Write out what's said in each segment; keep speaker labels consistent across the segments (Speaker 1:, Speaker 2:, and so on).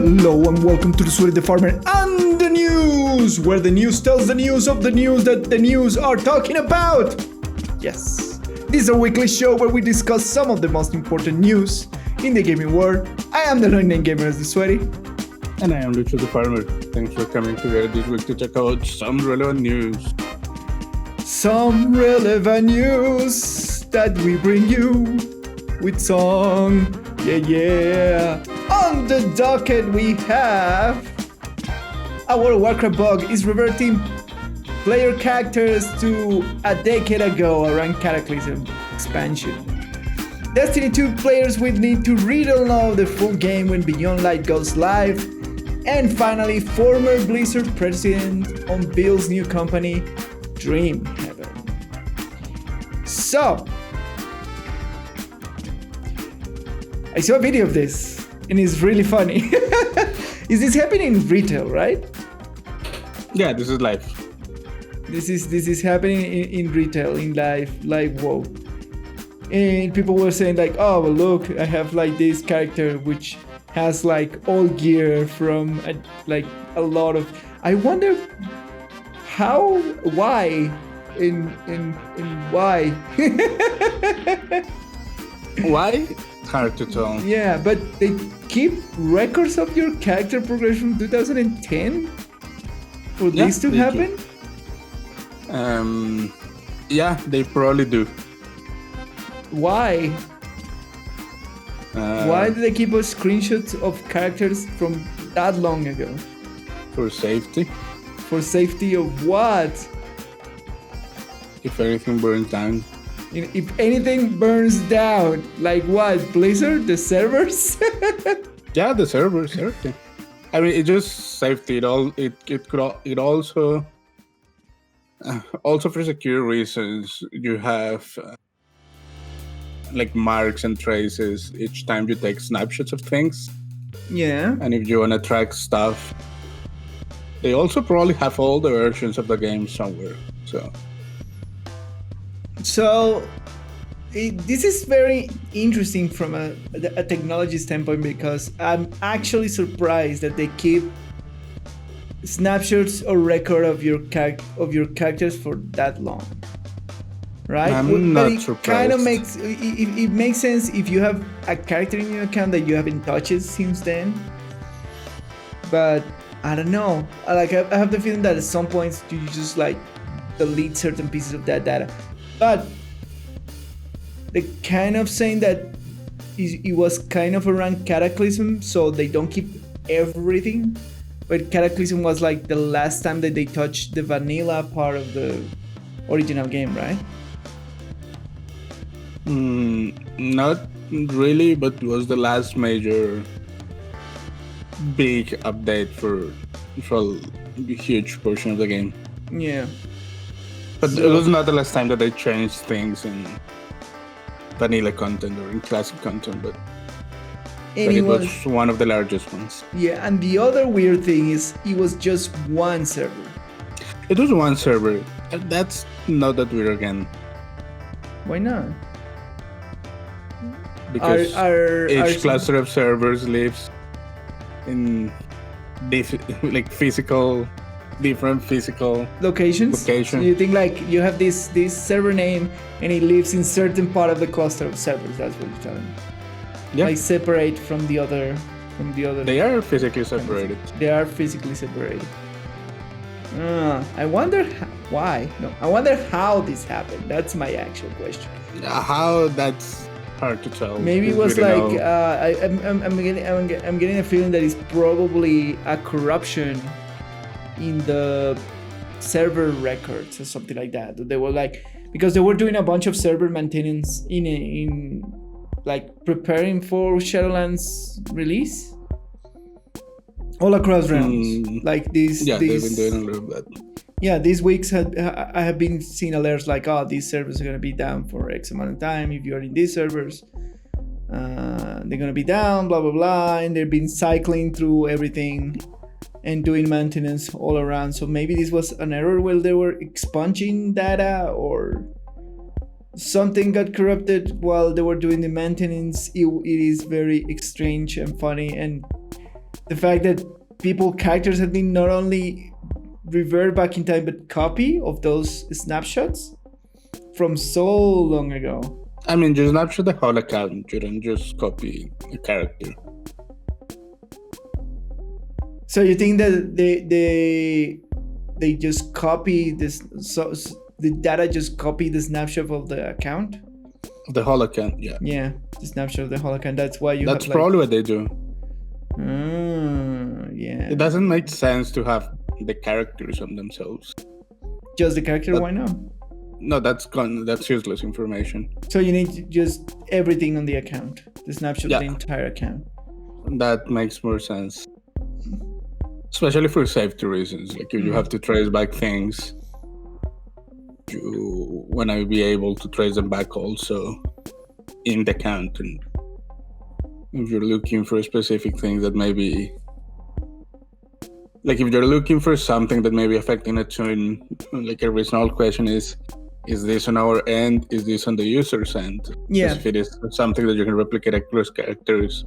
Speaker 1: Hello and welcome to the Sweaty the Farmer and the news, where the news tells the news of the news that the news are talking about. Yes, this is a weekly show where we discuss some of the most important news in the gaming world. I am the no-name gamer as the Sweaty.
Speaker 2: And I am Lucho the Farmer. Thanks for coming together this week to check out some relevant news.
Speaker 1: Some relevant news that we bring you with song. Yeah. On the docket we have a World of Warcraft bug is reverting player characters to a decade ago around Cataclysm expansion. Destiny 2 players will need to re-download the full game when Beyond Light goes live. And finally, former Blizzard president unveils new company, Dreamhaven. So, I saw a video of this, and it's really funny. Is this happening in retail, right?
Speaker 2: Yeah, this is live.
Speaker 1: This is happening in retail, in live WoW. And people were saying like, oh, well, look, I have like this character which has like all gear from like a lot of. I wonder how, why, and why.
Speaker 2: Why? Hard to tell.
Speaker 1: Yeah, but they keep records of your character progression from 2010 for this to happen?
Speaker 2: Yeah, they probably do.
Speaker 1: Why? Why do they keep us screenshots of characters from that long ago?
Speaker 2: For safety.
Speaker 1: For safety of what?
Speaker 2: If everything burns down.
Speaker 1: If anything burns down, like what? Blizzard? The servers?
Speaker 2: Yeah, the servers, everything. I mean, it's just safety. It also for security reasons. You have like marks and traces each time you take snapshots of things.
Speaker 1: Yeah.
Speaker 2: And if you want to track stuff, they also probably have all the versions of the game somewhere.
Speaker 1: So, this is very interesting from a technology standpoint because I'm actually surprised that they keep snapshots or record of your characters for that long, right?
Speaker 2: I'm not surprised.
Speaker 1: Kind of makes it makes sense if you have a character in your account that you haven't touched since then. But I don't know. I have the feeling that at some points you just like delete certain pieces of that data. But they're kind of saying that it was kind of around Cataclysm, so they don't keep everything. But Cataclysm was like the last time that they touched the vanilla part of the original game, right?
Speaker 2: Not really, but it was the last major big update for a huge portion of the game.
Speaker 1: Yeah.
Speaker 2: But it was not the last time that they changed things in vanilla content or in classic content, but it was one of the largest ones.
Speaker 1: Yeah, and the other weird thing is it was just one server.
Speaker 2: It was one server. That's not that weird again.
Speaker 1: Why not?
Speaker 2: Because each cluster of servers lives in different physical
Speaker 1: locations. So you think like you have this server name and it lives in certain part of the cluster of servers. That's what you're telling me.
Speaker 2: Yeah.
Speaker 1: Like separate from the other.
Speaker 2: They are physically separated.
Speaker 1: They are physically separated. I wonder why. No, I wonder how this happened. That's my actual question.
Speaker 2: How, that's hard to tell.
Speaker 1: Maybe it was like I'm getting a feeling that it's probably a corruption in the server records or something like that. They were like, because they were doing a bunch of server maintenance in like preparing for Shadowlands release all across realms. Like these. Yeah,
Speaker 2: they've been doing a little bit.
Speaker 1: Yeah, these weeks I have been seeing alerts like, oh, these servers are gonna be down for X amount of time. If you're in these servers, they're gonna be down, blah blah blah, and they've been cycling through everything and doing maintenance all around. So maybe this was an error while they were expunging data, or something got corrupted while they were doing the maintenance. It is very strange and funny, and the fact that characters have been not only revert back in time but copy of those snapshots from so long ago.
Speaker 2: I mean, you snapshot the whole account. You don't just copy a character.
Speaker 1: So you think that they just copy this? So the data just copy the snapshot of the account.
Speaker 2: The whole account, yeah.
Speaker 1: Yeah, the snapshot of the whole account. That's why you.
Speaker 2: That's probably what they do.
Speaker 1: Yeah.
Speaker 2: It doesn't make sense to have the characters on themselves.
Speaker 1: Just the character? Why not?
Speaker 2: No, that's useless information.
Speaker 1: So you need just everything on the account, the snapshot of the entire account.
Speaker 2: That makes more sense, especially for safety reasons. Like if you have to trace back things, you want to be able to trace them back also in the account. And if you're looking for specific things that maybe, like if you're looking for something that may be affecting a tune, like a reasonable question is this on our end? Is this on the user's end?
Speaker 1: Yeah.
Speaker 2: If it is something that you can replicate across characters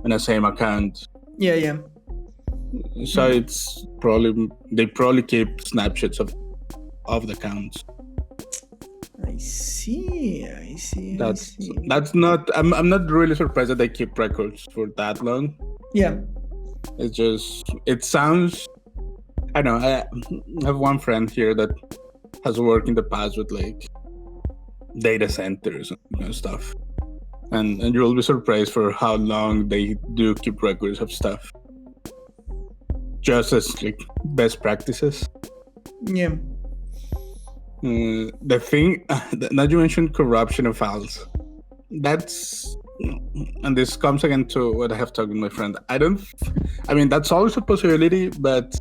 Speaker 2: in the same account.
Speaker 1: Yeah.
Speaker 2: So it's they probably keep snapshots of the accounts.
Speaker 1: I see.
Speaker 2: That's not. I'm not really surprised that they keep records for that long.
Speaker 1: Yeah.
Speaker 2: It's just. It sounds. I know. I have one friend here that has worked in the past with like data centers and stuff, and you'll be surprised for how long they do keep records of stuff. Just as like best practices.
Speaker 1: Yeah.
Speaker 2: The thing that you mentioned, corruption of files. That's, and this comes again to what I have talked with my friend. I mean, that's always a possibility, but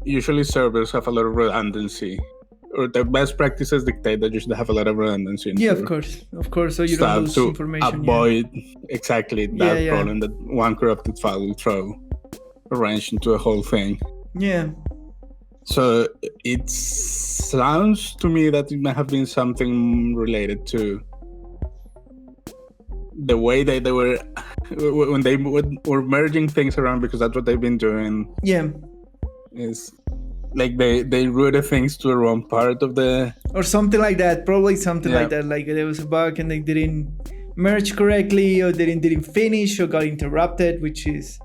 Speaker 2: usually servers have a lot of redundancy, or the best practices dictate that you should have a lot of redundancy.
Speaker 1: Yeah, of course. So you don't lose information.
Speaker 2: Avoid exactly that problem that one corrupted file will throw a wrench into the whole thing.
Speaker 1: Yeah.
Speaker 2: So it sounds to me that it might have been something related to the way they were when they were merging things around, because that's what they've been doing.
Speaker 1: Yeah.
Speaker 2: Is like they routed things to the wrong part of the...
Speaker 1: Or something like that. Probably something like that. Like there was a bug and they didn't merge correctly, or they didn't finish, or got interrupted, which is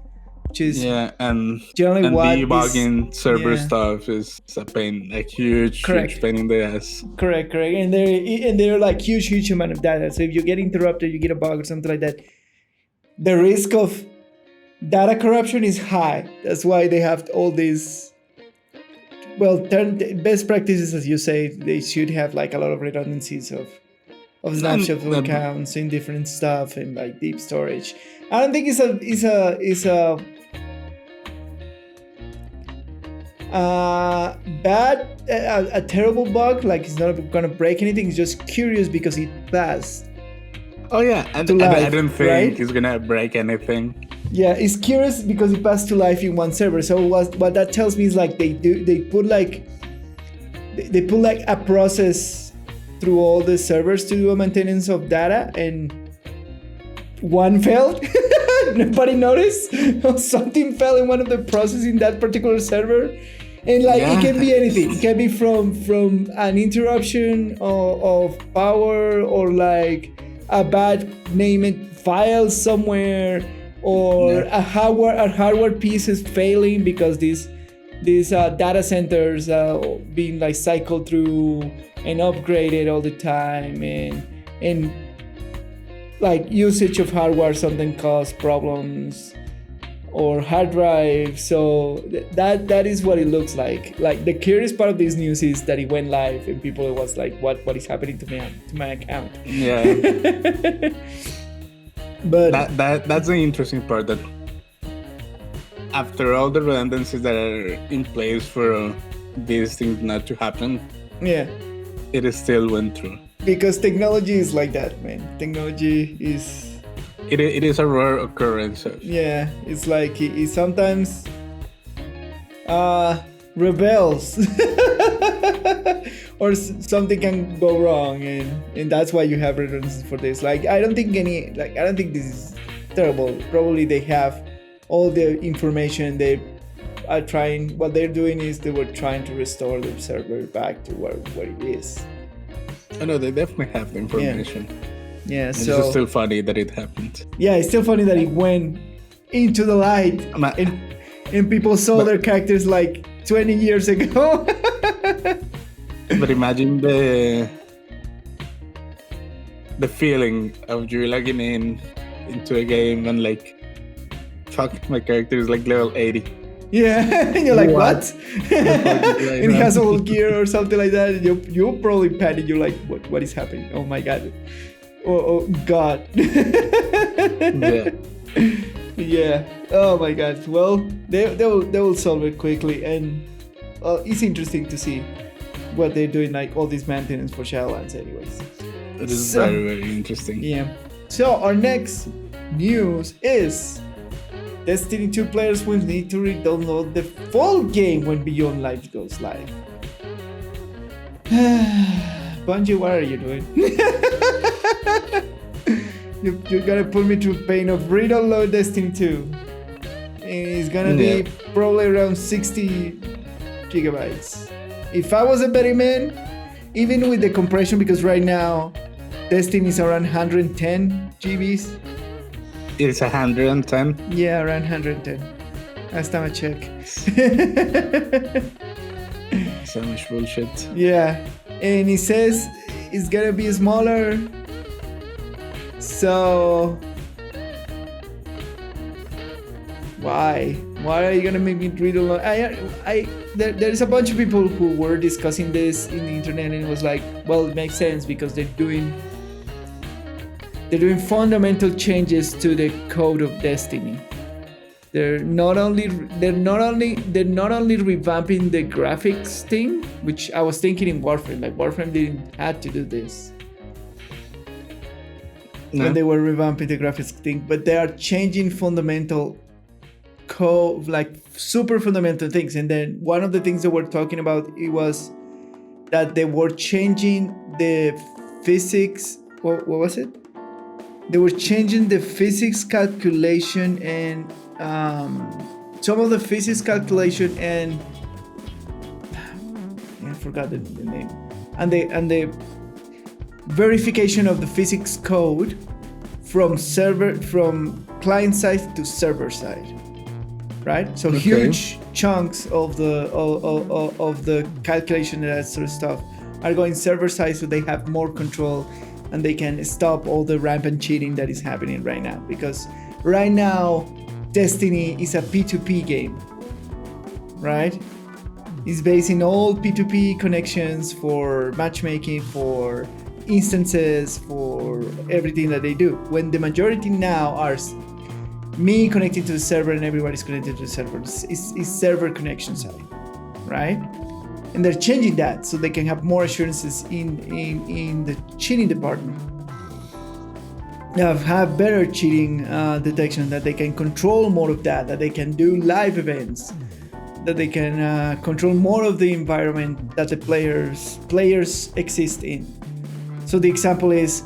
Speaker 2: and
Speaker 1: generally what
Speaker 2: debugging server stuff is a pain, like huge pain in the ass.
Speaker 1: Correct. And they're like huge amount of data. So if you get interrupted, you get a bug or something like that, the risk of data corruption is high. That's why they have all these. Well, best practices, as you say, they should have like a lot of redundancies of snapshots of accounts in different stuff and like deep storage. I don't think it's a terrible bug. Like it's not gonna break anything. It's just curious because it passed.
Speaker 2: Oh yeah, and I don't think it's gonna break anything.
Speaker 1: Yeah, it's curious because it passed to life in one server. So what that tells me is like they put like a process through all the servers to do a maintenance of data, and one failed. Nobody noticed. Something fell in one of the processes in that particular server, and like it can be anything. It can be from an interruption of power, or like a bad named file somewhere, or a hardware piece is failing because these data centers are being like cycled through and upgraded all the time, and like usage of hardware something cause problems, or hard drive. So that is what it looks like. Like the curious part of this news is that it went live and people was like, what is happening to my account?
Speaker 2: Yeah.
Speaker 1: But
Speaker 2: that's the interesting part, that after all the redundancies that are in place for these things not to happen, it still went through.
Speaker 1: Because technology is like that, man. Technology is...
Speaker 2: It is a rare occurrence.
Speaker 1: Yeah, it's like it sometimes rebels. Or something can go wrong, and that's why you have redundancies for this. Like I don't think this is terrible. Probably they have all the information. They are trying. What they're doing is they were trying to restore the server back to where it is.
Speaker 2: I know they definitely have the information.
Speaker 1: Yeah.
Speaker 2: It's
Speaker 1: So
Speaker 2: just still funny that it happened.
Speaker 1: yeah, it's still funny that it went into the light and people saw their characters like 20 years ago.
Speaker 2: But imagine the feeling of you logging into a game and like, fuck, my character is like level 80.
Speaker 1: Yeah, and you're like, what?
Speaker 2: And
Speaker 1: And he has all gear or something like that. And you'll probably panic. You're like, what is happening? Oh my god. Oh god.
Speaker 2: Yeah.
Speaker 1: Yeah. Oh my god. Well, they will solve it quickly, and it's interesting to see what they're doing, like all this maintenance for Shadowlands anyways.
Speaker 2: It is very, very interesting.
Speaker 1: Yeah. So our next news is Destiny 2 players will need to re-download the full game when Beyond Light goes live. Bungie, what are you doing? You're gonna put me through pain of re-download Destiny 2. And it's gonna be probably around 60 gigabytes. If I was a betting man, even with the compression, because right now Destiny is around 110 GBs.
Speaker 2: It's 110.
Speaker 1: Yeah, around 110. Last time I checked.
Speaker 2: So much bullshit.
Speaker 1: Yeah, and it says it's gonna be smaller. So why are you gonna make me read a lot? There's a bunch of people who were discussing this in the internet, and it was like, well, it makes sense because they're doing fundamental changes to the code of Destiny. They're not only revamping the graphics thing, which I was thinking in Warframe. Like Warframe didn't have to do this when they were revamping the graphics thing, but they are changing fundamental code, like super fundamental things. And then one of the things that we're talking about, it was that they were changing the physics. What was it? They were changing the physics calculation and some of the physics calculation and I forgot the name, and the verification of the physics code from client side to server side, right? So huge chunks of the calculation and that sort of stuff are going server side, so they have more control and they can stop all the rampant cheating that is happening right now. Because right now Destiny is a P2P game, right? It's based in all P2P connections for matchmaking, for instances, for everything that they do. When the majority now are me connecting to the server and everybody's connected to the server, it's server connection side, right? And they're changing that so they can have more assurances in the cheating department. Have better cheating detection, that they can control more of that they can do live events, that they can control more of the environment that the players exist in. So the example is,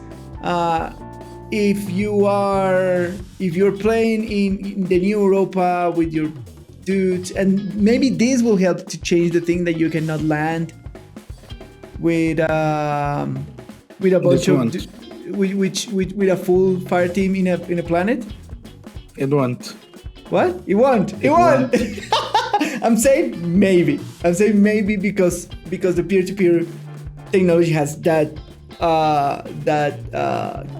Speaker 1: if you're playing in the new Europa with your dudes, and maybe this will help to change the thing that you cannot land with a bunch of with a full fire team in a planet.
Speaker 2: It won't.
Speaker 1: What? It won't. I'm saying maybe because the peer-to-peer technology has that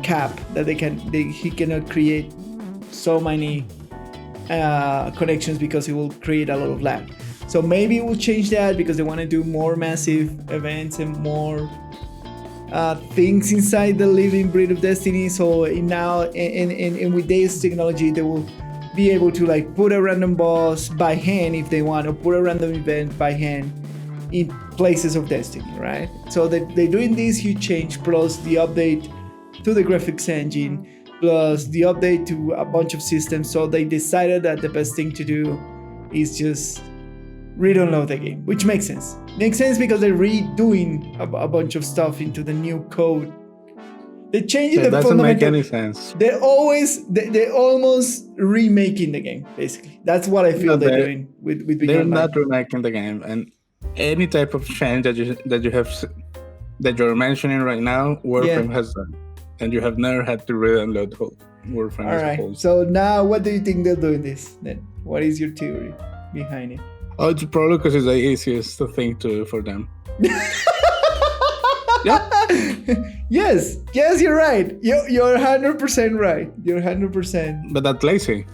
Speaker 1: cap that he cannot create so many connections because it will create a lot of lag. So maybe it will change that because they want to do more massive events and more things inside the living breed of Destiny. So now and with this technology, they will be able to like put a random boss by hand if they want, or put a random event by hand in places of Destiny, right? So they're doing this huge change, plus the update to the graphics engine, plus the update to a bunch of systems. So they decided that the best thing to do is just re-download the game, which makes sense. Makes sense because they're redoing a bunch of stuff into the new code. They're changing
Speaker 2: That
Speaker 1: the
Speaker 2: doesn't make
Speaker 1: fundamental.
Speaker 2: any sense.
Speaker 1: They're almost remaking the game. Basically, that's what I feel
Speaker 2: No,
Speaker 1: they're doing with
Speaker 2: They're
Speaker 1: Beyond Light.
Speaker 2: not remaking the game, and any type of change that you're mentioning right now, Warframe has done, and you have never had to re-download the whole Warframe
Speaker 1: All
Speaker 2: as a
Speaker 1: right.
Speaker 2: whole.
Speaker 1: So now, what do you think they're doing this? Then, what is your theory behind it?
Speaker 2: Oh, it's probably because it's the easiest thing to do for them. Yeah.
Speaker 1: Yes, you're right. You're 100% right. You're 100%.
Speaker 2: But that's lazy.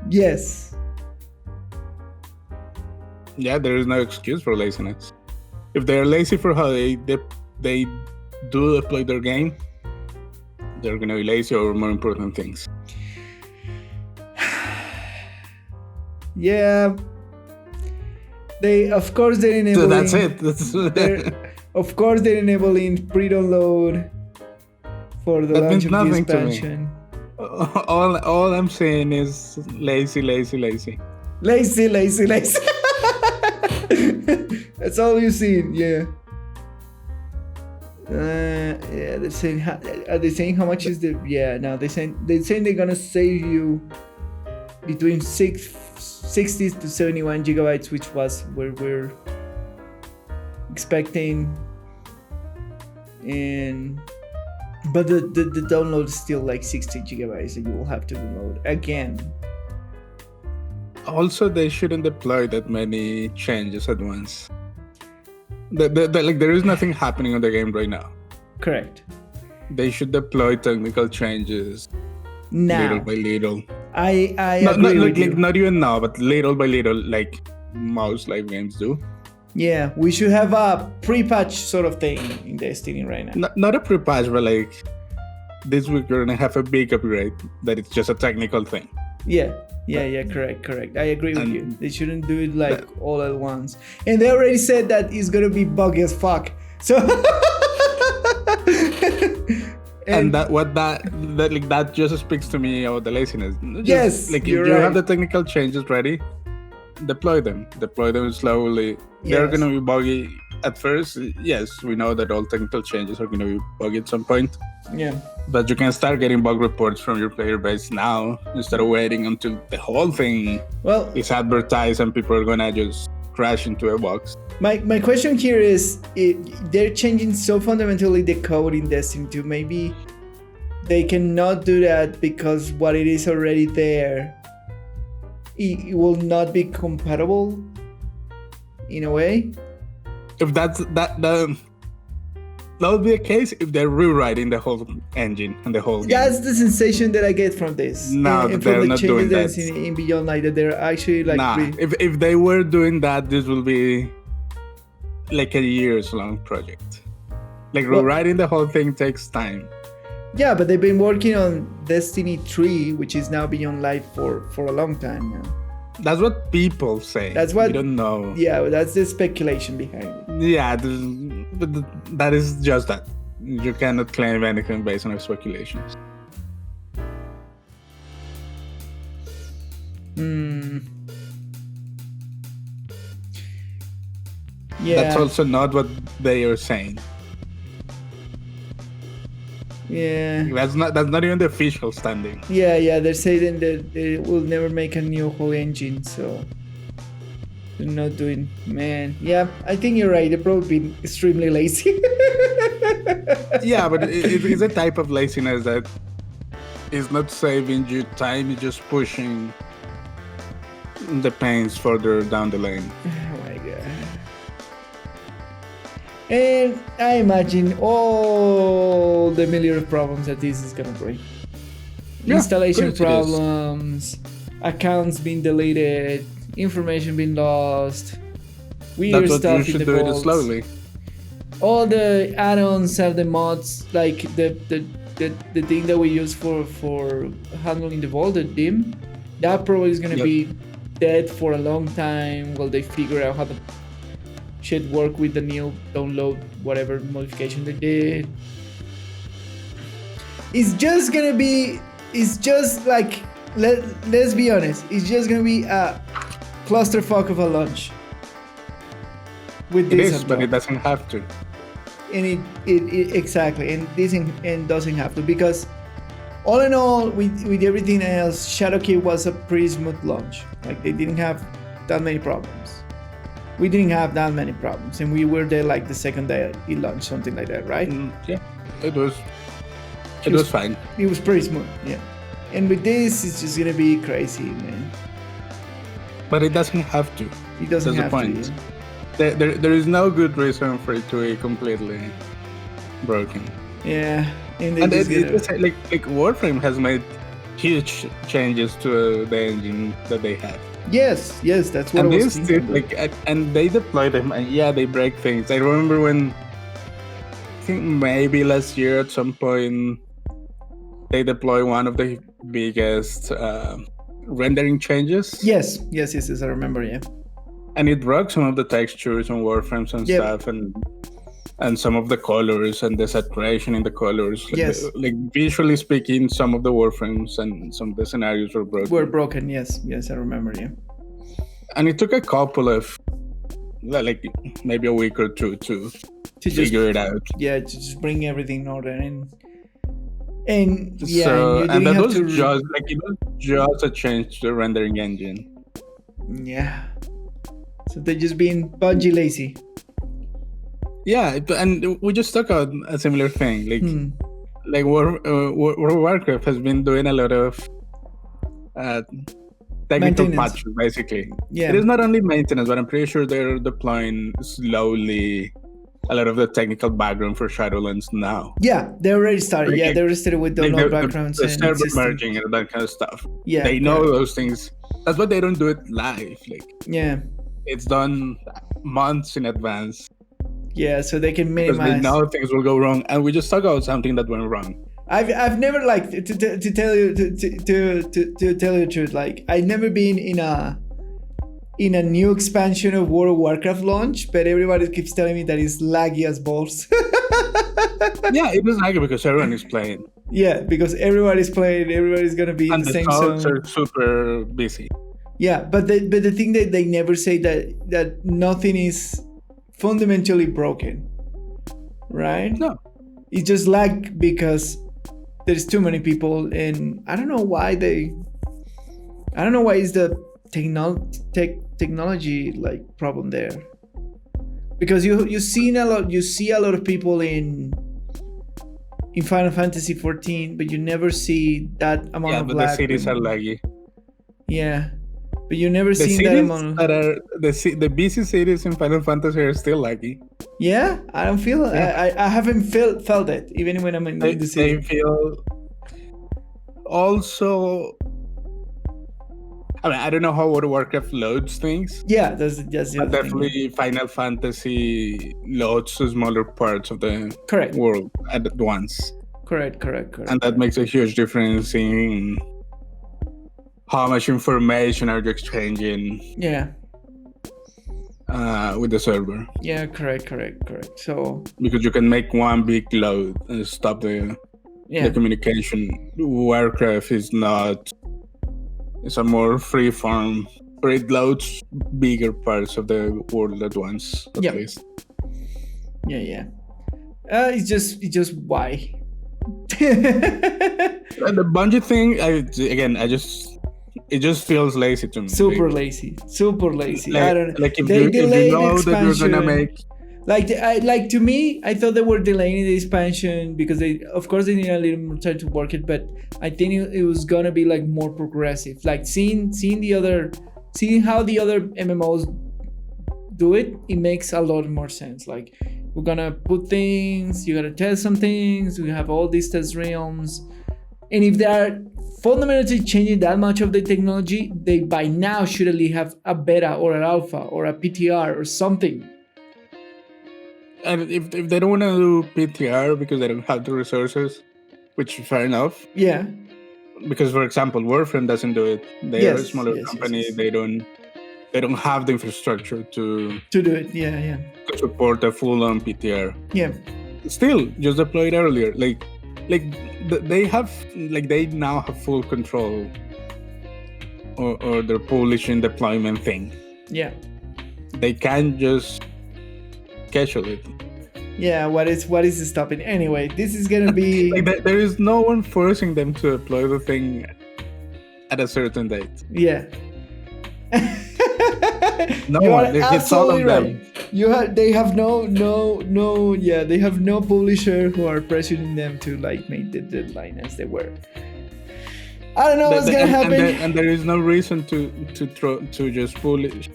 Speaker 1: Yes.
Speaker 2: Yeah, there is no excuse for laziness. If they're lazy for how they do deploy their game, they're gonna be lazy over more important things.
Speaker 1: Yeah. They, of course, they're enabling.
Speaker 2: So that's it.
Speaker 1: Of course, they're enabling pre-download for the
Speaker 2: That
Speaker 1: launch
Speaker 2: means
Speaker 1: of the
Speaker 2: nothing to me.
Speaker 1: expansion.
Speaker 2: All I'm saying is lazy.
Speaker 1: Lazy. That's all you've seen, yeah. Yeah, they're saying. Are they saying how much is the? Yeah, no, they're saying they're gonna save you between 60 to 71 gigabytes, which was where we're expecting, but the download is still like 60 gigabytes, and you will have to download again.
Speaker 2: Also, they shouldn't deploy that many changes at once. Like there is nothing happening on the game right now.
Speaker 1: Correct.
Speaker 2: They should deploy technical changes
Speaker 1: Now,
Speaker 2: little by little.
Speaker 1: I agree with you.
Speaker 2: Not even now, but little by little, like most live games do.
Speaker 1: Yeah, we should have a pre-patch sort of thing in Destiny right now.
Speaker 2: Not a pre-patch, but like this week we're gonna have a big upgrade that it's just a technical thing.
Speaker 1: Yeah, correct. I agree with you. They shouldn't do it like all at once. And they already said that it's gonna be buggy as fuck. So
Speaker 2: and that just speaks to me about the laziness.
Speaker 1: Yes,
Speaker 2: like if
Speaker 1: you're
Speaker 2: you
Speaker 1: right.
Speaker 2: have the technical changes ready, deploy them slowly. They're
Speaker 1: Yes.
Speaker 2: gonna be buggy at first. Yes, we know that all technical changes are gonna be buggy at some point.
Speaker 1: Yeah.
Speaker 2: But you can start getting bug reports from your player base now instead of waiting until the whole thing is advertised and people are gonna just crash into a box.
Speaker 1: My question here is, if they're changing so fundamentally the code in Destiny 2, maybe they cannot do that because what it is already there, it will not be compatible in a way.
Speaker 2: If that would be the case if they're rewriting the whole engine and the whole game.
Speaker 1: That's the sensation that I get from this.
Speaker 2: No,
Speaker 1: and
Speaker 2: they're
Speaker 1: from the
Speaker 2: not doing
Speaker 1: changes
Speaker 2: that.
Speaker 1: in Beyond Light, that they're actually like
Speaker 2: if they were doing that, this will be like a years long project. Like rewriting the whole thing takes time.
Speaker 1: Yeah, but they've been working on Destiny 3, which is now Beyond Light for a long time now.
Speaker 2: That's what people say.
Speaker 1: That's what
Speaker 2: we don't know.
Speaker 1: Yeah, that's the speculation behind it.
Speaker 2: Yeah, but that is just that. You cannot claim anything based on speculations.
Speaker 1: Yeah.
Speaker 2: That's also not what they are saying.
Speaker 1: Yeah.
Speaker 2: That's not even the official standing.
Speaker 1: Yeah, they're saying that they will never make a new whole engine, so they're not doing. Man, yeah, I think you're right. They've probably been extremely lazy.
Speaker 2: Yeah, but it's a type of laziness that is not saving you time. It's just pushing the pains further down the lane.
Speaker 1: Oh my god. And I imagine all the million of problems that this is gonna bring.
Speaker 2: Yeah,
Speaker 1: Installation
Speaker 2: pretty it is.
Speaker 1: problems, accounts being deleted, information being lost, weird
Speaker 2: That's what
Speaker 1: stuff
Speaker 2: you
Speaker 1: in
Speaker 2: should
Speaker 1: the
Speaker 2: do it
Speaker 1: vaults.
Speaker 2: slowly.
Speaker 1: All the add-ons have the mods, like the thing that we use for handling the vault, the dim. That probably is gonna be dead for a long time while they figure out how the shit work with the new download whatever modification they did. It's just like let's be honest, it's just gonna be a clusterfuck of a launch with
Speaker 2: It
Speaker 1: this
Speaker 2: is,
Speaker 1: on
Speaker 2: but
Speaker 1: top.
Speaker 2: it doesn't have to.
Speaker 1: it exactly, and this and doesn't have to, because all in all, with everything else, Shadowkeep was a pretty smooth launch. Like, they didn't have that many problems. We didn't have that many problems, and we were there like the second day it launched, something like that, right?
Speaker 2: Yeah, it was fine.
Speaker 1: It was pretty smooth, yeah. And with this, it's just gonna be crazy, man.
Speaker 2: But it doesn't have to.
Speaker 1: It doesn't
Speaker 2: That's
Speaker 1: have
Speaker 2: the point.
Speaker 1: to. Yeah.
Speaker 2: There is no good reason for it to be completely broken.
Speaker 1: Yeah, and
Speaker 2: it's like Warframe has made huge changes to the engine that they have.
Speaker 1: Yes, that's what
Speaker 2: And
Speaker 1: I
Speaker 2: they
Speaker 1: was
Speaker 2: still
Speaker 1: thinking.
Speaker 2: and they deploy them, and yeah, they break things. I remember when, I think maybe last year at some point, they deploy one of the biggest rendering changes.
Speaker 1: Yes, I remember, yeah.
Speaker 2: And it broke some of the textures on Warframes and stuff, and some of the colors and the saturation in the colors.
Speaker 1: Yes.
Speaker 2: Like visually speaking, some of the Warframes and some of the scenarios were broken.
Speaker 1: Yes, I remember, yeah.
Speaker 2: And it took a couple of, like, maybe a week or two to figure it out.
Speaker 1: Yeah, to just bring everything in order, and yeah,
Speaker 2: so, and that was
Speaker 1: just
Speaker 2: a change to the rendering engine.
Speaker 1: Yeah. So they're just being Bungie lazy.
Speaker 2: Yeah, and we just talked about a similar thing. Like World of Warcraft has been doing a lot of technical patches, basically.
Speaker 1: Yeah.
Speaker 2: It is not only maintenance, but I'm pretty sure they're deploying slowly a lot of the technical background for Shadowlands now.
Speaker 1: Yeah, they already started. They already started with download backgrounds
Speaker 2: the
Speaker 1: and
Speaker 2: server
Speaker 1: systems.
Speaker 2: merging and that kind of stuff.
Speaker 1: Yeah,
Speaker 2: they know those things. That's why they don't do it live. It's done months in advance.
Speaker 1: Yeah, so they can minimize.
Speaker 2: Because they know things will go wrong, and we just talk about something that went wrong.
Speaker 1: I've never to tell you the truth. Like, I've never been in a new expansion of World of Warcraft launch, but everybody keeps telling me that it's laggy as balls.
Speaker 2: Yeah, it was laggy because everyone is playing.
Speaker 1: Yeah, because everybody's playing, everybody's gonna be in the same zone.
Speaker 2: And the are super busy.
Speaker 1: Yeah, but the thing that they never say that nothing is fundamentally broken, right?
Speaker 2: No,
Speaker 1: it's just lag because there's too many people, and I don't know why is the technology like problem there, because you see a lot of people in Final Fantasy 14, but you never see that amount of lag.
Speaker 2: Yeah, but the cities are laggy.
Speaker 1: Yeah, but you never see that amount of...
Speaker 2: the busy cities in Final Fantasy are still laggy.
Speaker 1: Yeah, I don't feel I haven't felt it even when I'm in the city.
Speaker 2: They feel also. I mean, I don't know how World of Warcraft loads things.
Speaker 1: Yeah, that's the other
Speaker 2: definitely
Speaker 1: thing.
Speaker 2: Final Fantasy loads smaller parts of the
Speaker 1: Correct.
Speaker 2: world at once.
Speaker 1: Correct.
Speaker 2: And that makes a huge difference in how much information are you exchanging.
Speaker 1: Yeah.
Speaker 2: With the server.
Speaker 1: Yeah, correct. So
Speaker 2: because you can make one big load and stop the communication. Warcraft is not. It's a more free form, where it loads bigger parts of the world at once. At least.
Speaker 1: Yeah. It's just why.
Speaker 2: The Bungie thing, it just feels lazy to me.
Speaker 1: Super lazy. I don't know.
Speaker 2: Like if you know that you're gonna make.
Speaker 1: Like to me, I thought they were delaying the expansion because they need a little more time to work it, but I think it was gonna be like more progressive. Like seeing how the other MMOs do it, it makes a lot more sense. Like, we're gonna put things, you gotta test some things, we have all these test realms, and if they are fundamentally changing that much of the technology, they by now should at least have a beta or an alpha or a PTR or something.
Speaker 2: And if they don't want to do PTR because they don't have the resources, which is fair enough.
Speaker 1: Yeah.
Speaker 2: Because, for example, Warframe doesn't do it. They are a smaller company. Yes. They don't have the infrastructure to
Speaker 1: do it. Yeah.
Speaker 2: To support a full-on PTR.
Speaker 1: Yeah.
Speaker 2: Still, just deploy it earlier. Like they now have full control or their publishing deployment thing.
Speaker 1: Yeah.
Speaker 2: They can't just casual it.
Speaker 1: Yeah, what is stopping? Anyway, this is gonna be
Speaker 2: Like there is no one forcing them to deploy the thing at a certain date.
Speaker 1: yeah.
Speaker 2: No
Speaker 1: You
Speaker 2: one.
Speaker 1: are
Speaker 2: It's all
Speaker 1: absolutely
Speaker 2: of them.
Speaker 1: right. They have no. Yeah, they have no publisher who are pressuring them to like make the deadline as they were. I don't know what's gonna happen.
Speaker 2: And there is no reason to just publish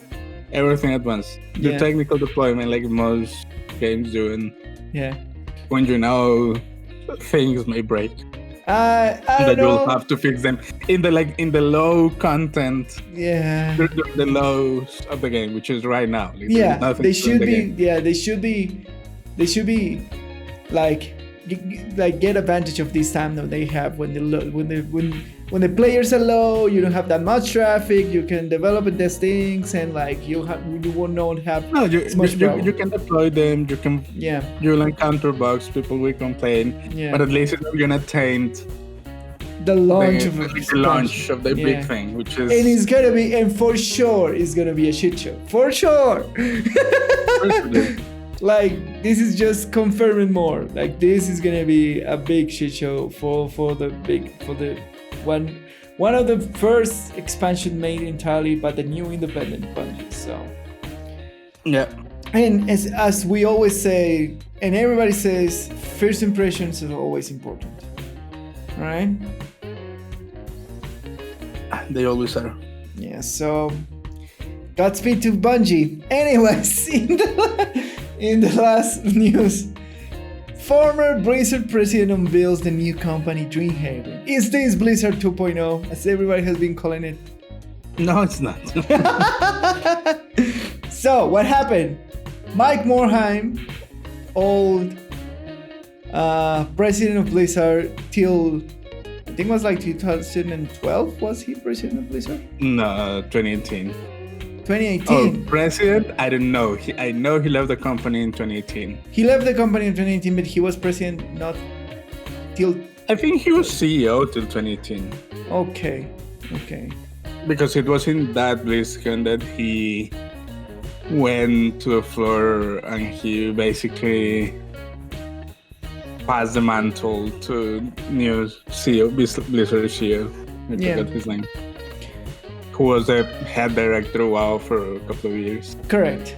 Speaker 2: everything at once. The
Speaker 1: Yeah.
Speaker 2: technical deployment, like most games do, and
Speaker 1: Yeah.
Speaker 2: when you know things may break,
Speaker 1: I
Speaker 2: that
Speaker 1: don't
Speaker 2: you'll
Speaker 1: know.
Speaker 2: have to fix them in the low content,
Speaker 1: Yeah.
Speaker 2: the lows of the game, which is right now. Like, there's
Speaker 1: Yeah.
Speaker 2: nothing
Speaker 1: They
Speaker 2: to do in
Speaker 1: should
Speaker 2: the
Speaker 1: be.
Speaker 2: game.
Speaker 1: Yeah. They should be like get advantage of this time that they have when the players are low. You don't have that much traffic. You can develop and test things, and like you will not have
Speaker 2: No,
Speaker 1: as much problem.
Speaker 2: you can deploy them.
Speaker 1: Yeah.
Speaker 2: You'll encounter bugs. People will complain,
Speaker 1: Yeah.
Speaker 2: but at least it's not gonna taint
Speaker 1: The launch
Speaker 2: the,
Speaker 1: of
Speaker 2: the launch of the
Speaker 1: Yeah.
Speaker 2: big thing, which is
Speaker 1: And it's gonna be, and for sure, it's gonna be a shit show. For sure. Like this is just confirming more. Like this is gonna be a big shit show for the one of the first expansion made entirely by the new independent Bungie. So.
Speaker 2: yeah.
Speaker 1: And as we always say, and everybody says, first impressions are always important, right?
Speaker 2: They always are.
Speaker 1: Yeah. So, Godspeed to Bungie. Anyways, in the last news, former Blizzard president unveils the new company Dreamhaven. Is this Blizzard 2.0, as everybody has been calling it?
Speaker 2: No, it's not.
Speaker 1: So, what happened? Mike Morhaime, old president of Blizzard till I think it was like 2012. Was he president of Blizzard?
Speaker 2: No, 2018.
Speaker 1: 2018.
Speaker 2: Oh, president? I don't know. I know he left the company in 2018.
Speaker 1: He left the company in 2018, but he was president not till.
Speaker 2: I think he was CEO till 2018.
Speaker 1: Okay.
Speaker 2: Because it was in that BlizzCon that he went to the floor and he basically passed the mantle to new CEO, Blizzard CEO. I forgot his name. Who was the head director of WoW for a couple of years.
Speaker 1: Correct.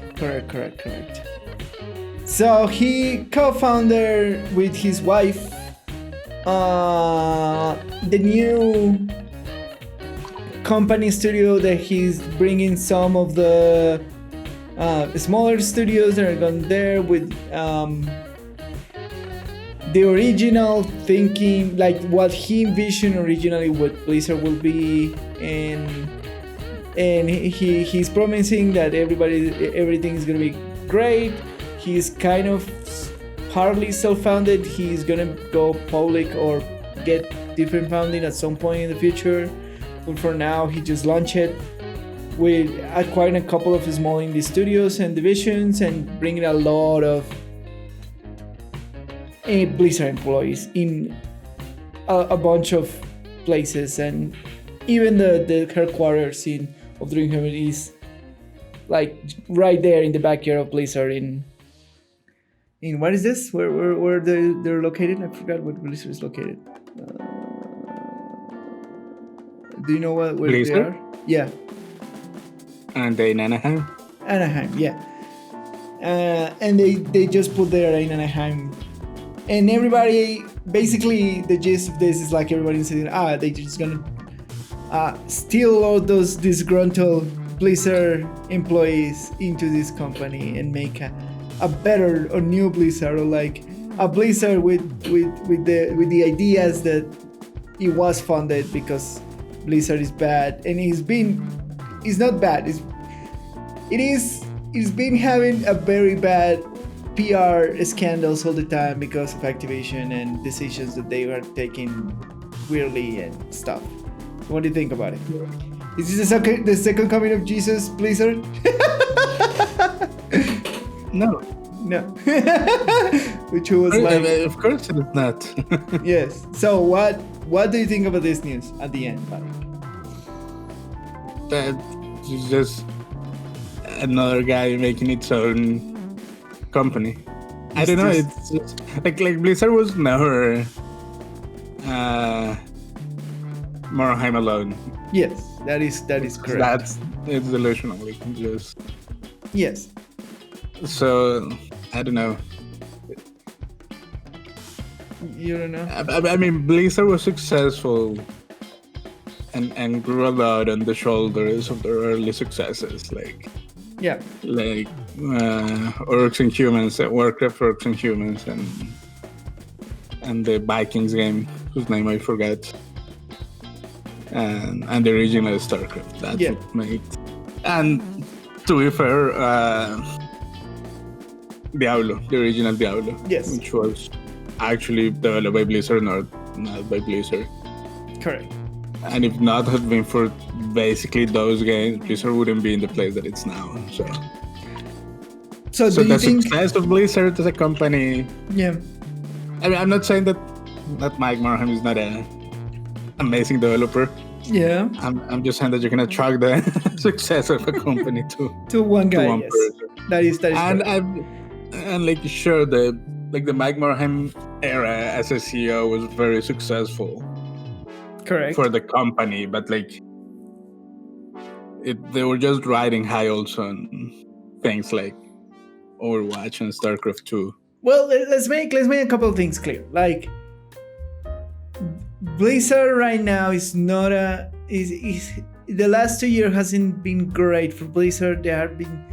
Speaker 1: So he co-founded with his wife the new company studio that he's bringing some of the smaller studios that are gone there with the original thinking, like what he envisioned originally what Blizzard will be, and he's promising that everything is gonna be great. He's kind of partly self-founded. He's gonna go public or get different funding at some point in the future, but for now he just launched it with acquiring a couple of small indie studios and divisions and bringing a lot of Blizzard employees in a bunch of places, and even the headquarters of Dreamhaven is like right there in the backyard of Blizzard in what is this? Where they're located? I forgot what Blizzard is located. Do you know where
Speaker 2: Blizzard?
Speaker 1: they are? Yeah.
Speaker 2: And they in Anaheim?
Speaker 1: Anaheim, yeah. And they just put there in Anaheim. And everybody, basically, the gist of this is like everybody saying, they're just gonna steal all those disgruntled Blizzard employees into this company and make a better or new Blizzard, or like a Blizzard with the ideas that it was founded, because Blizzard is bad, and it's not bad. It's been having a very bad PR scandals all the time because of Activision and decisions that they were taking weirdly and stuff. What do you think about it? Is this the second coming of Jesus, Blizzard?
Speaker 2: No.
Speaker 1: Which was like,
Speaker 2: of course it is not.
Speaker 1: yes. So what do you think about this news at the end, Mike?
Speaker 2: That is just another guy making its own company. I don't know. It's just, like Blizzard was never Morhaime alone.
Speaker 1: Yes, that is correct.
Speaker 2: It's delusional. Like, just
Speaker 1: Yes.
Speaker 2: so I don't know.
Speaker 1: You don't know.
Speaker 2: I mean, Blizzard was successful and grew a lot on the shoulders of their early successes, like
Speaker 1: Yeah.
Speaker 2: Orcs and Humans, Warcraft Orcs and Humans, and the Vikings game, whose name I forget, and the original StarCraft. That's what made. And to be fair, Diablo, the original Diablo,
Speaker 1: Yes.
Speaker 2: which was actually developed by Blizzard, not by Blizzard.
Speaker 1: Correct.
Speaker 2: And if not had been for basically those games, Blizzard wouldn't be in the place that it's now. So
Speaker 1: do you
Speaker 2: the
Speaker 1: think?
Speaker 2: success of Blizzard as a company.
Speaker 1: Yeah.
Speaker 2: I mean, I'm not saying that Mike Morhaime is not an amazing developer.
Speaker 1: Yeah.
Speaker 2: I'm just saying that you can attract the success of a company
Speaker 1: To one guy.
Speaker 2: to one
Speaker 1: Yes.
Speaker 2: person.
Speaker 1: That is.
Speaker 2: And like sure, the Mike Morhaime era as a CEO was very successful.
Speaker 1: Correct.
Speaker 2: For the company, but like they were just riding high also on things like Overwatch and StarCraft 2.
Speaker 1: Well, let's make a couple of things clear. Like, Blizzard right now is not is the last 2 years hasn't been great for Blizzard. They have been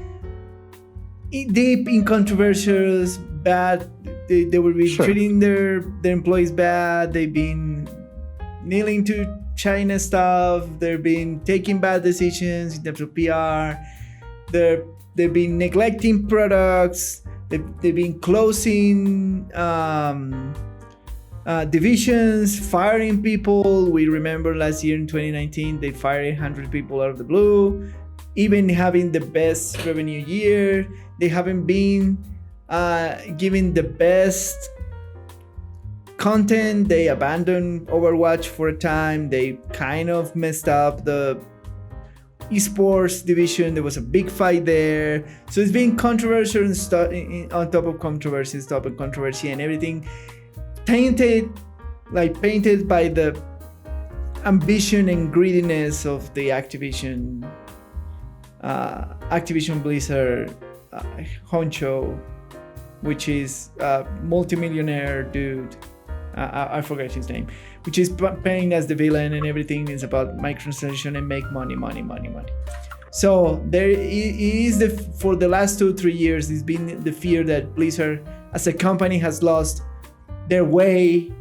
Speaker 1: deep in controversies, bad. They will be treating their employees bad. They've been kneeling to China stuff. They've been taking bad decisions in terms of PR. They've been neglecting products. They've been closing divisions, firing people. We remember last year in 2019, they fired 100 people out of the blue. Even having the best revenue year, they haven't been giving the best content. They abandoned Overwatch for a time. They kind of messed up the esports division. There was a big fight there. So it's been controversial and on top of controversy, and everything painted by the ambition and greediness of the Activision Blizzard honcho, which is a multimillionaire dude. I forget his name, which is paying as the villain, and everything is about microtransaction and make money. So there is for the last 2-3 years, there's been the fear that Blizzard as a company has lost their way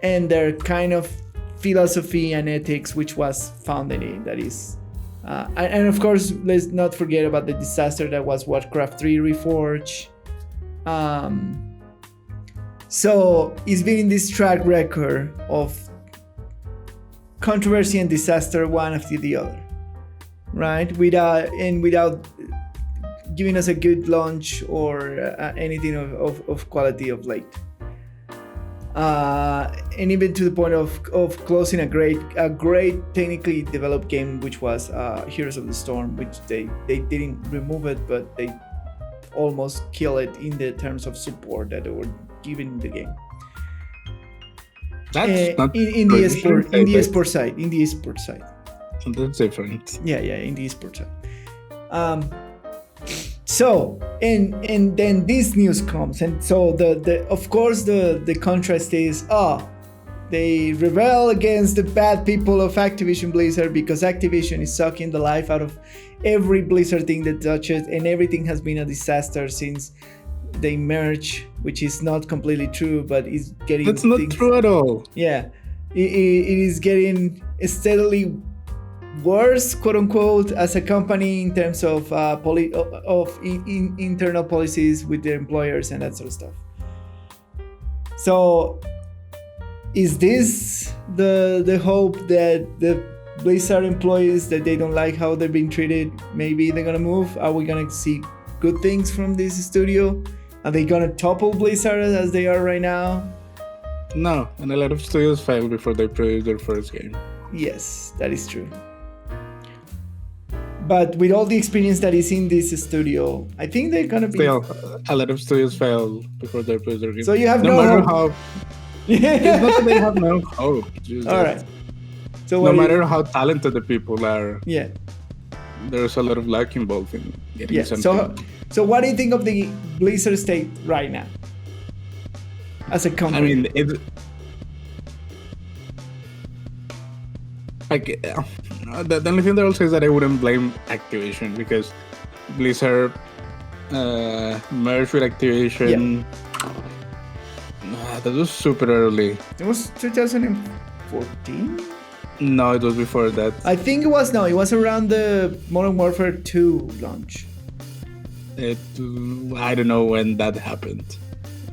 Speaker 1: and their kind of philosophy and ethics, which was founded in. That is, and of course, let's not forget about the disaster that was Warcraft 3 Reforged. So it's been in this track record of controversy and disaster one after the other, right? Without giving us a good launch or anything of quality of late. And even to the point of closing a great technically developed game, which was Heroes of the Storm, which they didn't remove it, but they almost kill it in the terms of support that they were given the game.
Speaker 2: That's not
Speaker 1: in the esport side.
Speaker 2: That's different.
Speaker 1: Yeah, in the esport side. So and then this news comes, and so the of course the contrast is they rebel against the bad people of Activision Blizzard because Activision is sucking the life out of every Blizzard thing that touches, and everything has been a disaster since they merge, which is not completely true, but it's getting.
Speaker 2: That's not true at all.
Speaker 1: Yeah, it is getting steadily worse, quote unquote, as a company in terms of internal policies with their employers and that sort of stuff. So, is this the hope that the Blizzard employees, that they don't like how they're being treated, maybe they're gonna move? Are we gonna see good things from this studio? Are they gonna topple Blizzard as they are right now?
Speaker 2: No, and a lot of studios fail before they produce their first game.
Speaker 1: Yes, that is true. But with all the experience that is in this studio, I think they're gonna be.
Speaker 2: Still, a lot of studios fail before they produce their game.
Speaker 1: So you have no
Speaker 2: matter
Speaker 1: hope.
Speaker 2: how. It's not that they have no hope.
Speaker 1: All right. So
Speaker 2: no matter how talented the people are,
Speaker 1: yeah,
Speaker 2: there's a lot of luck involved in getting something.
Speaker 1: So what do you think of the Blizzard state right now as a company?
Speaker 2: I mean, the only thing that I'll say is that I wouldn't blame Activision because Blizzard merged with Activision. Yeah. That was super early.
Speaker 1: It was 2014?
Speaker 2: No, it was before that.
Speaker 1: I think it was around the Modern Warfare 2 launch.
Speaker 2: I don't know when that happened.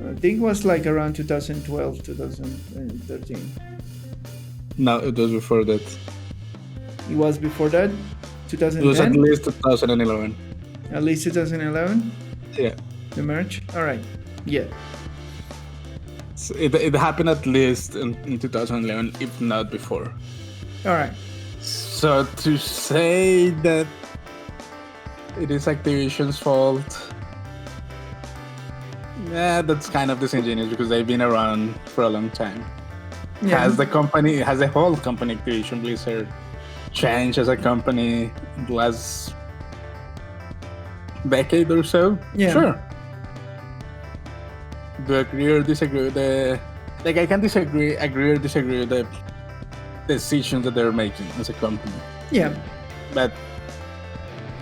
Speaker 1: I think it was like around 2012, 2013.
Speaker 2: No, it was before that.
Speaker 1: It was before that? 2010?
Speaker 2: It was at least 2011.
Speaker 1: At least 2011?
Speaker 2: Yeah.
Speaker 1: The merge? Alright. Yeah.
Speaker 2: So it happened at least in 2011, if not before.
Speaker 1: Alright.
Speaker 2: So to say that it is Activision's fault, yeah, that's kind of disingenuous because they've been around for a long time. Yeah. Has the whole company, Activision Blizzard, changed as a company the last decade or so?
Speaker 1: Yeah.
Speaker 2: Sure. Do I agree or disagree with I can agree or disagree with the decisions that they're making as a company.
Speaker 1: Yeah.
Speaker 2: But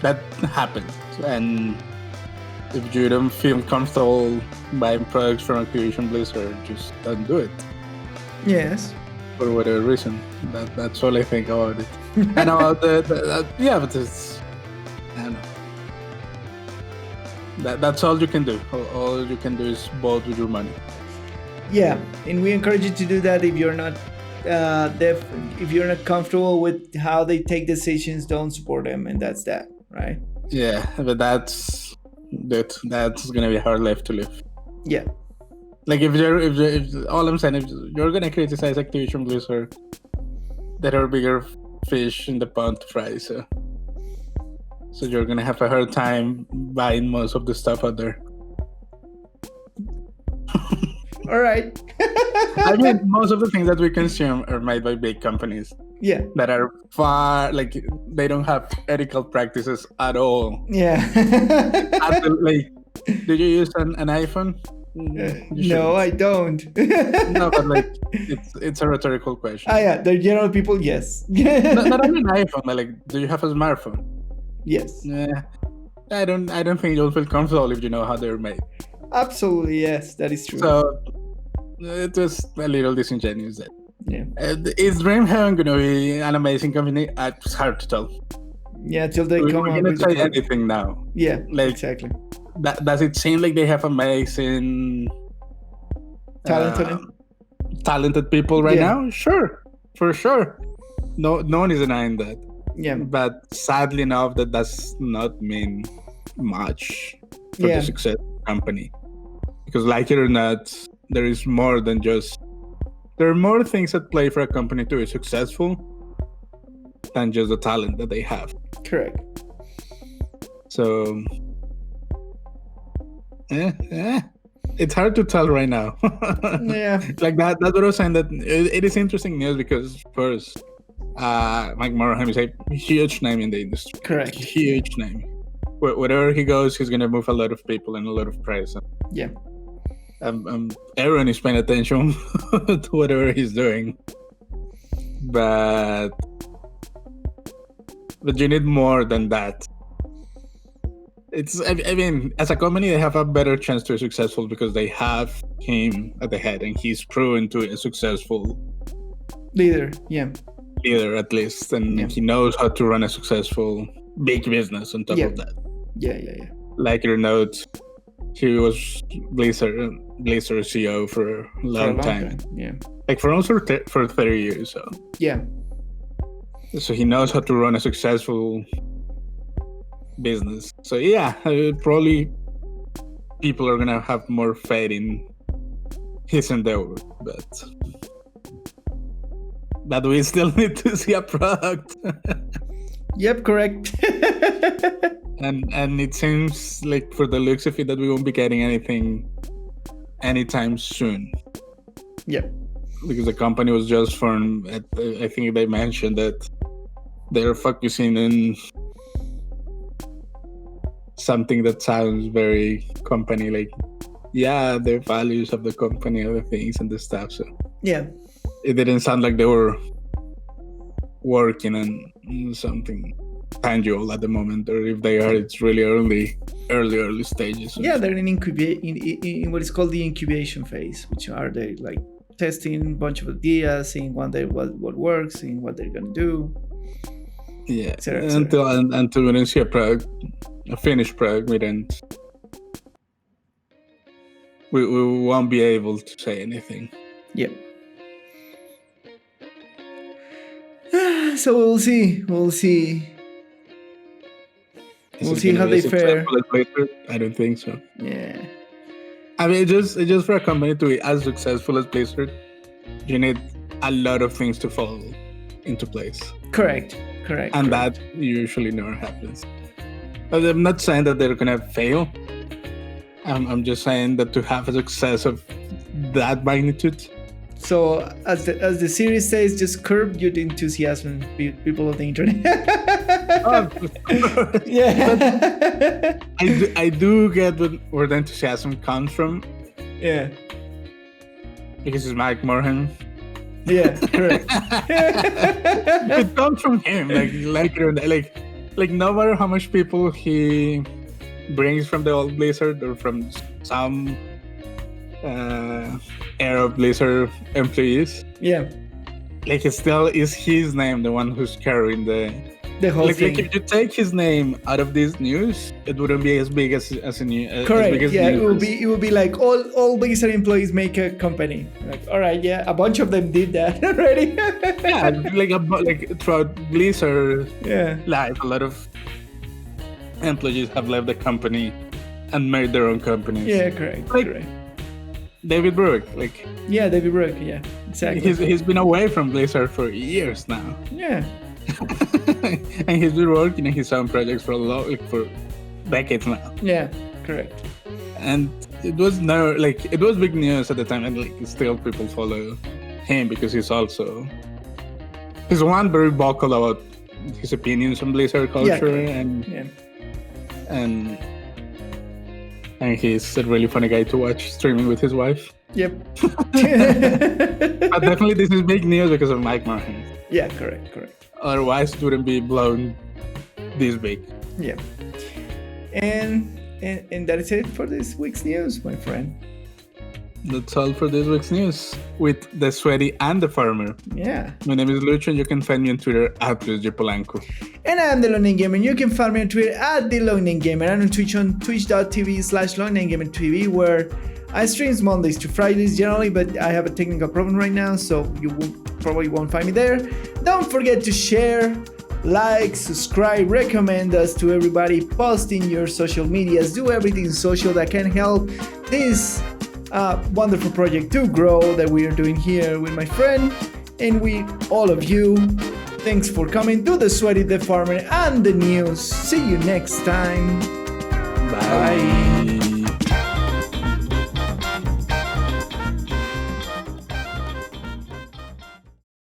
Speaker 2: that happens, and if you don't feel comfortable buying products from Activision Blizzard, just don't do it.
Speaker 1: Yes.
Speaker 2: For whatever reason. That's all I think about it. And about yeah, but it's, I don't know. That's all you can do. All you can do is vote with your money.
Speaker 1: Yeah, and we encourage you to do that if you're not if you're not comfortable with how they take decisions, don't support them, and that's that, right?
Speaker 2: Yeah, but that's gonna be a hard life to live.
Speaker 1: Yeah.
Speaker 2: Like if all I'm saying, if you're gonna criticize Activision Blizzard, there are bigger fish in the pond to fry, so you're gonna have a hard time buying most of the stuff out there.
Speaker 1: All right.
Speaker 2: I mean, most of the things that we consume are made by big companies.
Speaker 1: Yeah.
Speaker 2: That are far, like, they don't have ethical practices at all.
Speaker 1: Yeah.
Speaker 2: Like, do you use an iPhone?
Speaker 1: No, I don't.
Speaker 2: No, but like, it's a rhetorical question.
Speaker 1: Yeah, the general people, yes.
Speaker 2: Not only an iPhone, but like, do you have a smartphone?
Speaker 1: Yes.
Speaker 2: Yeah. I don't think you'll feel comfortable if you know how they're made.
Speaker 1: Absolutely, yes, that is true.
Speaker 2: So it was a little disingenuous.
Speaker 1: Yeah.
Speaker 2: Is Dreamhaven going to be an amazing company? It's hard to tell.
Speaker 1: Yeah, till they come
Speaker 2: up with anything now.
Speaker 1: Yeah,
Speaker 2: like,
Speaker 1: exactly.
Speaker 2: Does it seem like they have amazing talented people right now? Sure, for sure. No one is denying that.
Speaker 1: Yeah.
Speaker 2: But sadly enough, that does not mean much for the success of the company. Because like it or not, there is more than just... There are more things at play for a company to be successful than just the talent that they have.
Speaker 1: Correct.
Speaker 2: So... it's hard to tell right now.
Speaker 1: Yeah.
Speaker 2: Like that's what I was saying, that it is interesting news because first, Mike Morhaime is a huge name in the industry.
Speaker 1: Correct.
Speaker 2: Huge name. Wherever he goes, he's gonna move a lot of people and a lot of press.
Speaker 1: Yeah.
Speaker 2: Everyone is paying attention to whatever he's doing, but you need more than that. I mean, as a company, they have a better chance to be successful because they have him at the head, and he's proven to be a successful
Speaker 1: leader. Yeah,
Speaker 2: leader at least, and he knows how to run a successful big business. On top of that,
Speaker 1: yeah.
Speaker 2: Like your note, he was Blizzard CEO for a long time.
Speaker 1: Yeah,
Speaker 2: like for almost for 30 years. So
Speaker 1: yeah,
Speaker 2: so he knows how to run a successful business. So yeah, probably people are gonna have more faith in his endeavor, but we still need to see a product.
Speaker 1: Yep, correct.
Speaker 2: And it seems like for the looks of it that we won't be getting anything anytime soon.
Speaker 1: Yep.
Speaker 2: Because the company was just formed. I think they mentioned that they're focusing on something that sounds very company, like the values of the company, other things and the stuff. So
Speaker 1: yeah,
Speaker 2: it didn't sound like they were working on something tangible at the moment, or if they are, it's really early stages. So.
Speaker 1: Yeah, they're in what is called the incubation phase, which are they like testing a bunch of ideas, seeing what works, seeing what they're gonna do.
Speaker 2: Yeah,
Speaker 1: et cetera, et cetera.
Speaker 2: Until we don't see a finished product, we won't be able to say anything.
Speaker 1: Yep. So we'll see. We'll see how they fare.
Speaker 2: I don't think so.
Speaker 1: Yeah.
Speaker 2: I mean, just for a company to be as successful as Blizzard, you need a lot of things to fall into place.
Speaker 1: Correct.
Speaker 2: And that usually never happens. But I'm not saying that they're gonna fail. I'm just saying that to have a success of that magnitude.
Speaker 1: So as the series says, just curb your enthusiasm, people of the internet. Yeah.
Speaker 2: I do get where the enthusiasm comes from.
Speaker 1: Yeah.
Speaker 2: Because it's Mike Morhan.
Speaker 1: Yeah, correct.
Speaker 2: It comes from him, like no matter how much people he brings from the old Blizzard or from some era of Blizzard employees.
Speaker 1: Yeah.
Speaker 2: Like it still is his name, the one who's carrying
Speaker 1: the whole thing.
Speaker 2: Like if you take his name out of this news, it wouldn't be as big as a new.
Speaker 1: Correct.
Speaker 2: As big as
Speaker 1: yeah,
Speaker 2: news.
Speaker 1: it would be like all Blizzard employees make a company. Like, all right, yeah, a bunch of them did that already.
Speaker 2: Yeah, like throughout Blizzard life, a lot of employees have left the company and made their own companies.
Speaker 1: Yeah, correct. Correct.
Speaker 2: David Brooke,
Speaker 1: yeah, David Brooke, yeah, exactly.
Speaker 2: He's been away from Blizzard for years now.
Speaker 1: Yeah.
Speaker 2: And he's been working on his own projects for decades now.
Speaker 1: Yeah, correct.
Speaker 2: And it was big news at the time, and still people follow him because he's one very vocal about his opinions on Blizzard culture, and he's a really funny guy to watch streaming with his wife.
Speaker 1: Yep.
Speaker 2: But definitely this is big news because of Mike Morhan.
Speaker 1: Yeah, correct.
Speaker 2: Otherwise it wouldn't be blown this big.
Speaker 1: Yeah. And that is it for this week's news, my friend.
Speaker 2: That's all for this week's news with the Sweaty and the Farmer.
Speaker 1: Yeah.
Speaker 2: My name is Lucho, and you can find me on Twitter at LuisGPolanco.
Speaker 1: And I'm the Long Name Gamer. You can find me on Twitter at the Long Name Gamer and on Twitch on twitch.tv/LongNameGamerTV, where I stream Mondays to Fridays generally, but I have a technical problem right now, so you probably won't find me there. Don't forget to share, like, subscribe, recommend us to everybody, post in your social medias, do everything social that can help this wonderful project to grow that we are doing here with my friend and with all of you. Thanks for coming to the Sweaty the Farmer and the news. See you next time. Bye.